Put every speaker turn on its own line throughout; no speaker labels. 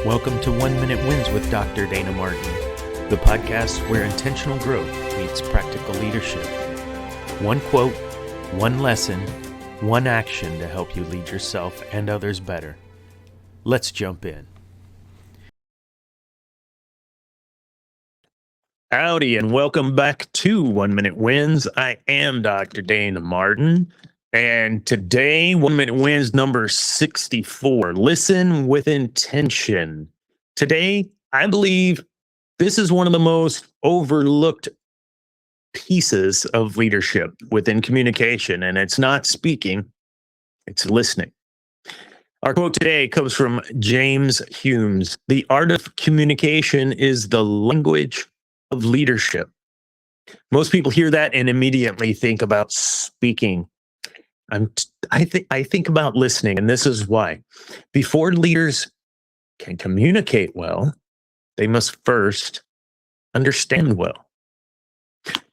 Welcome to 1 Minute Wins with Dr. Dana Martin, the podcast where intentional growth meets practical leadership. One quote, one lesson, one action to help you lead yourself and others better. Let's jump in. Howdy, and welcome back to 1 Minute Wins. I am Dr. Dana Martin, and today, 1 Minute Wins number 64. Listen with intention. Today, I believe this is one of the most overlooked pieces of leadership within communication, and it's not speaking, it's listening. Our quote today comes from James Hume. The art of communication is the language of leadership. Most people hear that and immediately think about speaking. I think about listening, and this is why. Before leaders can communicate well, they must first understand well.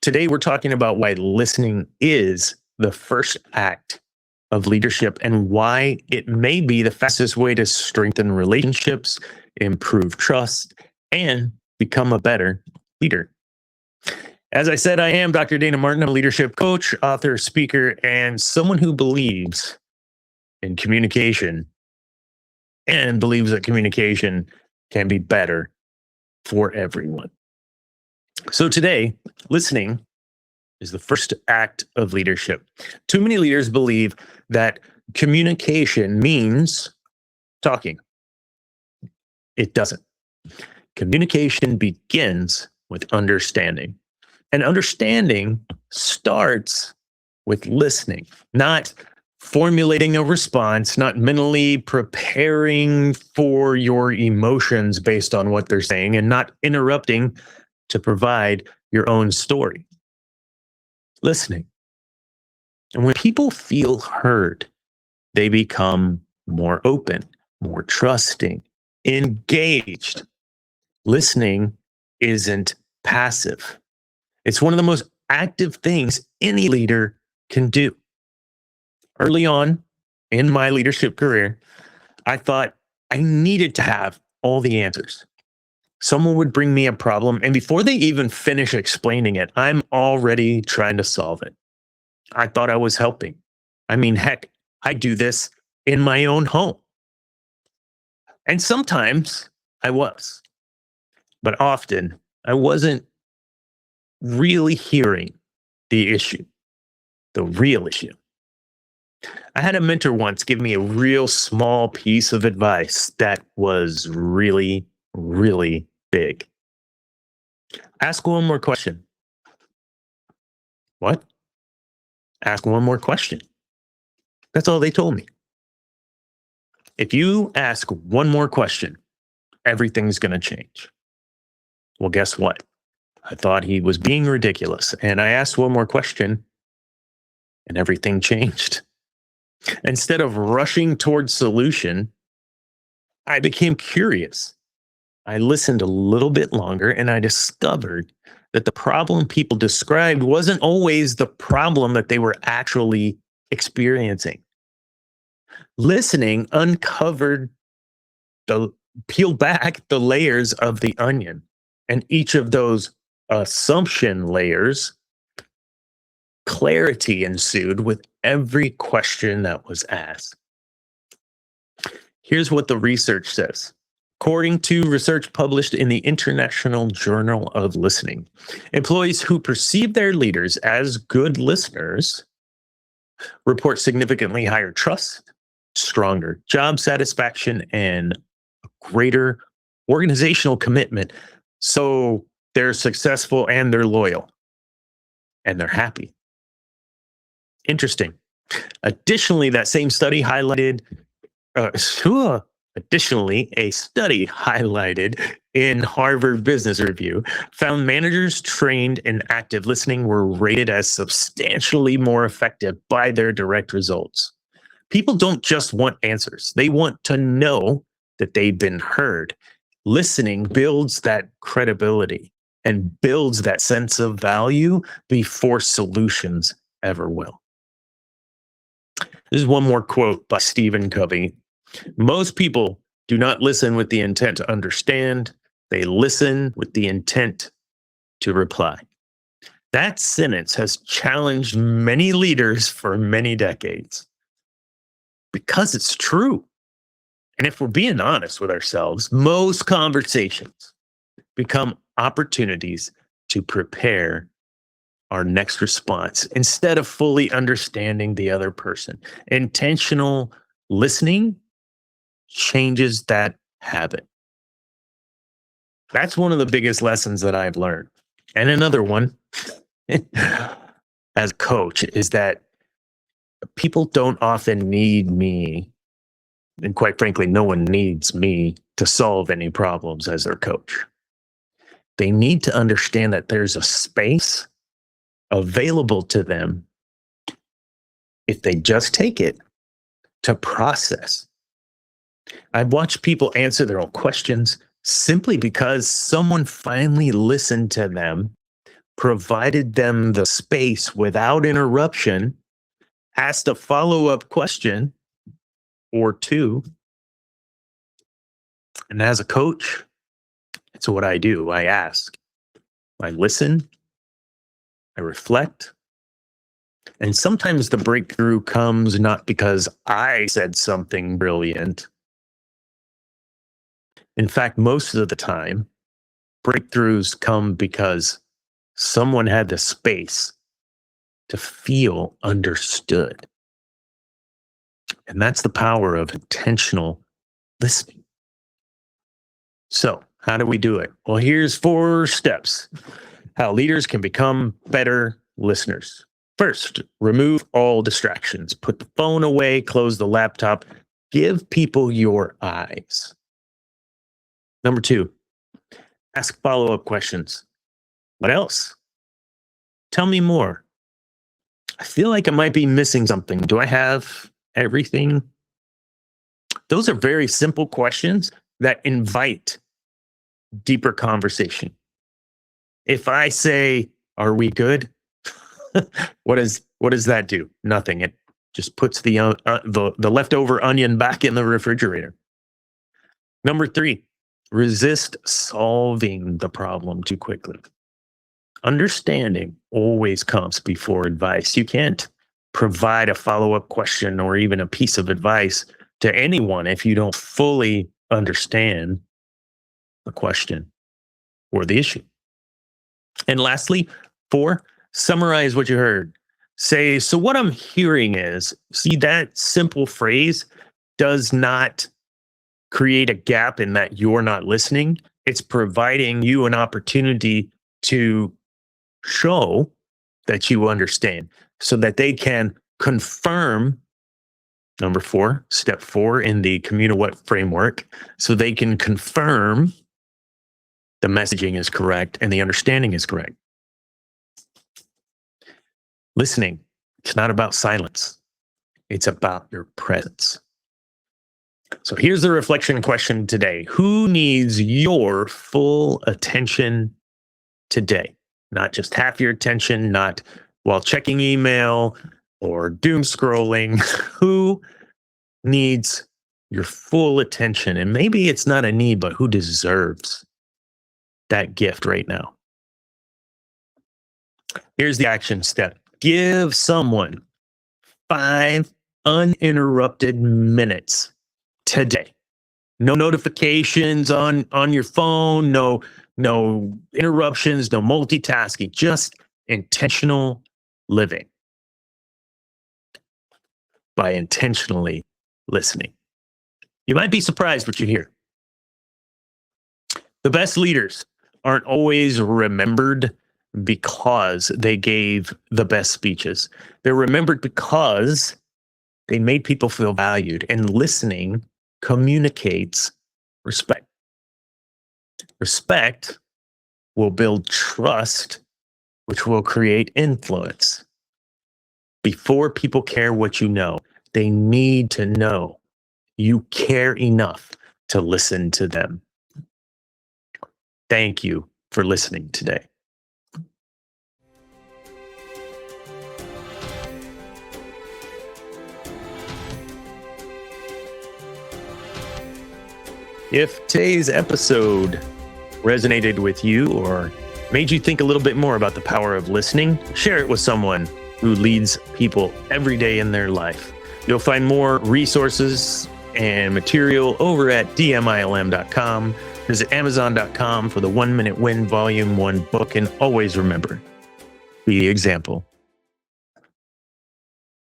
Today, we're talking about why listening is the first act of leadership and why it may be the fastest way to strengthen relationships, improve trust, and become a better leader. As I said, I am Dr. Dana Martin. I'm a leadership coach, author, speaker, and someone who believes in communication and believes that communication can be better for everyone. So today, listening is the first act of leadership. Too many leaders believe that communication means talking. It doesn't. Communication begins with understanding. And understanding starts with listening, not formulating a response, not mentally preparing for your emotions based on what they're saying, and not interrupting to provide your own story. Listening. And when people feel heard, they become more open, more trusting, engaged. Listening isn't passive. It's one of the most active things any leader can do. Early on in my leadership career, I thought I needed to have all the answers. Someone would bring me a problem, and before they even finish explaining it, I'm already trying to solve it. I thought I was helping. I mean, heck, I do this in my own home. And sometimes I was, but often I wasn't really hearing the issue, the real issue. I had a mentor once give me a real small piece of advice that was really, really big. Ask one more question. What? Ask one more question. That's all they told me. If you ask one more question, everything's going to change. Well, guess what? I thought he was being ridiculous. And I asked one more question, and everything changed. Instead of rushing towards solution, I became curious. I listened a little bit longer, and I discovered that the problem people described wasn't always the problem that they were actually experiencing. Listening peeled back the layers of the onion, and each of those assumption layers, clarity ensued with every question that was asked. Here's what the research says. According to research published in the International Journal of Listening, employees who perceive their leaders as good listeners report significantly higher trust, stronger job satisfaction, and greater organizational commitment. So they're successful and they're loyal and they're happy. Interesting. Additionally, that same study highlighted, a study highlighted in Harvard Business Review found managers trained in active listening were rated as substantially more effective by their direct results. People don't just want answers. They want to know that they've been heard. Listening builds that credibility and builds that sense of value before solutions ever will. This is one more quote by Stephen Covey. Most people do not listen with the intent to understand. They listen with the intent to reply. That sentence has challenged many leaders for many decades because it's true. And if we're being honest with ourselves, most conversations become opportunities to prepare our next response instead of fully understanding the other person. Intentional listening changes that habit. That's one of the biggest lessons that I've learned. And another one as a coach is that people don't often need me. And quite frankly, no one needs me to solve any problems as their coach. They need to understand that there's a space available to them if they just take it to process. I've watched people answer their own questions simply because someone finally listened to them, provided them the space without interruption, asked a follow-up question or two. And as a coach, it's what I do. I ask, I listen, I reflect. And sometimes the breakthrough comes not because I said something brilliant. In fact, most of the time, breakthroughs come because someone had the space to feel understood. And that's the power of intentional listening. So, how do we do it? Well, here's 4 steps how leaders can become better listeners. First, remove all distractions. Put the phone away, close the laptop, give people your eyes. Number 2, ask follow-up questions. What else? Tell me more. I feel like I might be missing something. Do I have everything? Those are very simple questions that invite deeper conversation. If I say, "Are we good?" what does that do? Nothing. It just puts the leftover onion back in the refrigerator. Number 3, resist solving the problem too quickly. Understanding always comes before advice. You can't provide a follow-up question or even a piece of advice to anyone if you don't fully understand the question or the issue. And lastly, 4, summarize what you heard. Say, so what I'm hearing is, see, that simple phrase does not create a gap in that you're not listening. It's providing you an opportunity to show that you understand so that they can confirm. Number 4, step 4 in the Communal What framework, so they can confirm the messaging is correct and the understanding is correct. Listening, it's not about silence. It's about your presence. So here's the reflection question today. Who needs your full attention today? Not just half your attention, not while checking email or doom scrolling. Who needs your full attention? And maybe it's not a need, but who deserves that gift right now? Here's the action step. Give someone 5 uninterrupted minutes today. No notifications on your phone, no interruptions, no multitasking, just intentional living by intentionally listening. You might be surprised what you hear. The best leaders aren't always remembered because they gave the best speeches. They're remembered because they made people feel valued, and listening communicates respect. Respect will build trust, which will create influence. Before people care what you know, they need to know you care enough to listen to them. Thank you for listening today. If today's episode resonated with you or made you think a little bit more about the power of listening, share it with someone who leads people every day in their life. You'll find more resources and material over at dmilm.com. Visit amazon.com for the 1 Minute Win Volume 1 book. And always remember, be the example.